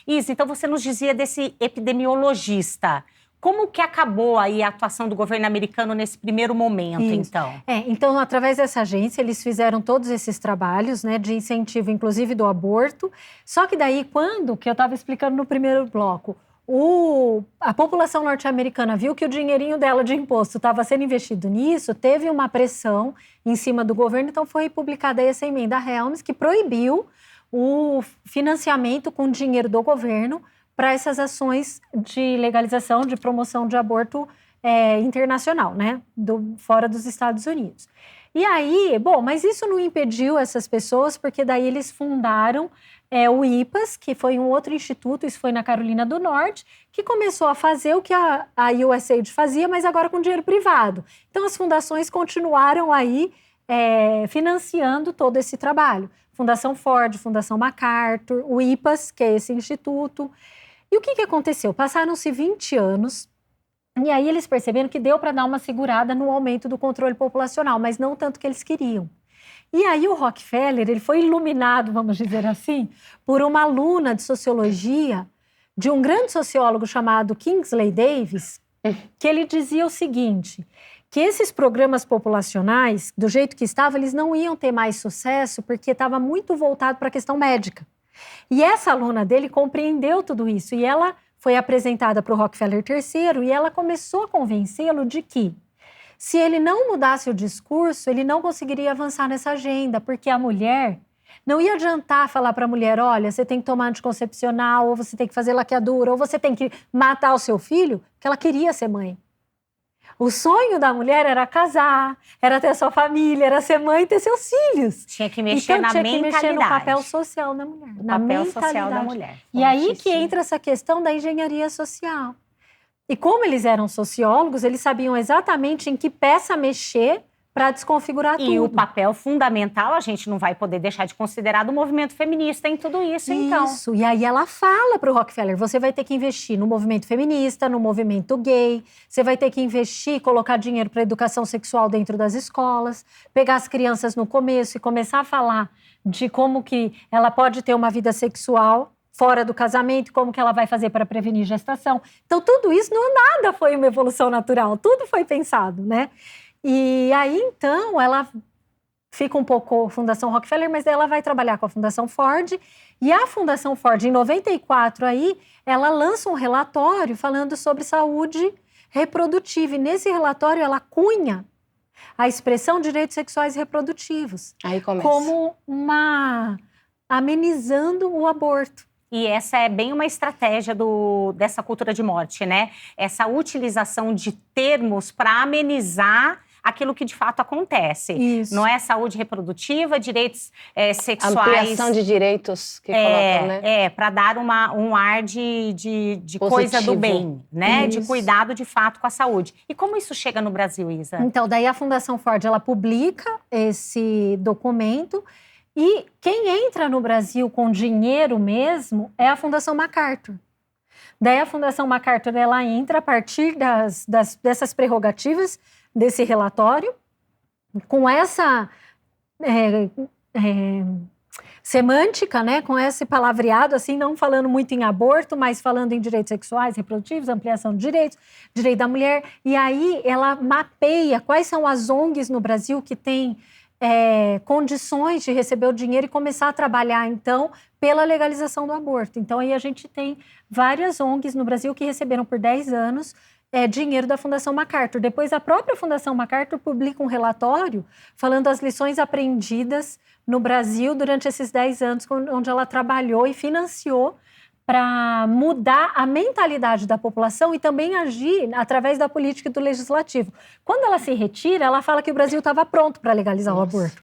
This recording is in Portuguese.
Isa, então você nos dizia desse epidemiologista. Como que acabou aí a atuação do governo americano nesse primeiro momento, então? Então, através dessa agência, eles fizeram todos esses trabalhos, né, de incentivo, inclusive do aborto. Só que daí, que eu estava explicando no primeiro bloco, a população norte-americana viu que o dinheirinho dela de imposto estava sendo investido nisso, teve uma pressão em cima do governo, então foi publicada aí essa emenda Helms, que proibiu o financiamento com dinheiro do governo para essas ações de legalização, de promoção de aborto internacional, né? Fora dos Estados Unidos. E aí, mas isso não impediu essas pessoas, porque daí eles fundaram o IPAS, que foi um outro instituto, isso foi na Carolina do Norte, que começou a fazer o que a USAID fazia, mas agora com dinheiro privado. Então, as fundações continuaram aí financiando todo esse trabalho. Fundação Ford, Fundação MacArthur, o IPAS, que é esse instituto. E o que aconteceu? Passaram-se 20 anos e aí eles perceberam que deu para dar uma segurada no aumento do controle populacional, mas não tanto que eles queriam. E aí o Rockefeller, ele foi iluminado, vamos dizer assim, por uma aluna de sociologia de um grande sociólogo chamado Kingsley Davis, que ele dizia o seguinte, que esses programas populacionais, do jeito que estavam, eles não iam ter mais sucesso porque estava muito voltado para a questão médica. E essa aluna dele compreendeu tudo isso e ela foi apresentada para o Rockefeller III e ela começou a convencê-lo de que se ele não mudasse o discurso, ele não conseguiria avançar nessa agenda, porque a mulher não ia adiantar falar para a mulher, olha, você tem que tomar anticoncepcional, ou você tem que fazer laqueadura, ou você tem que matar o seu filho, porque ela queria ser mãe. O sonho da mulher era casar, era ter sua família, era ser mãe e ter seus filhos. Tinha que mexer na mentalidade. Tinha que mexer no papel social da mulher. O papel social da mulher. E aí que entra essa questão da engenharia social. E como eles eram sociólogos, eles sabiam exatamente em que peça mexer para desconfigurar tudo. E o papel fundamental, a gente não vai poder deixar de considerar do movimento feminista em tudo isso, então. Isso, e aí ela fala para o Rockefeller, você vai ter que investir no movimento feminista, no movimento gay, você vai ter que investir, colocar dinheiro para educação sexual dentro das escolas, pegar as crianças no começo e começar a falar de como que ela pode ter uma vida sexual fora do casamento, como que ela vai fazer para prevenir gestação. Então, tudo isso, nada foi uma evolução natural, tudo foi pensado, né? E aí, então, ela fica um pouco Fundação Rockefeller, mas ela vai trabalhar com a Fundação Ford. E a Fundação Ford, em 94, aí, ela lança um relatório falando sobre saúde reprodutiva. E nesse relatório, ela cunha a expressão direitos sexuais e reprodutivos. Aí começa. Como amenizando o aborto. E essa é bem uma estratégia dessa cultura de morte, né? Essa utilização de termos para amenizar aquilo que de fato acontece. Isso. Não é saúde reprodutiva, direitos sexuais... Ampliação de direitos que colocam, né? Para dar um ar de coisa do bem, né? Isso. De cuidado de fato com a saúde. E como isso chega no Brasil, Isa? Então, daí a Fundação Ford, ela publica esse documento. E quem entra no Brasil com dinheiro mesmo é a Fundação MacArthur. Daí a Fundação MacArthur, ela entra a partir dessas prerrogativas desse relatório, com essa semântica, né, com esse palavreado, assim, não falando muito em aborto, mas falando em direitos sexuais, reprodutivos, ampliação de direitos, direito da mulher. E aí ela mapeia quais são as ONGs no Brasil que têm condições de receber o dinheiro e começar a trabalhar, então, pela legalização do aborto. Então, aí a gente tem várias ONGs no Brasil que receberam por 10 anos dinheiro da Fundação MacArthur. Depois, a própria Fundação MacArthur publica um relatório falando das lições aprendidas no Brasil durante esses 10 anos, onde ela trabalhou e financiou para mudar a mentalidade da população e também agir através da política e do legislativo. Quando ela se retira, ela fala que o Brasil estava pronto para legalizar o aborto.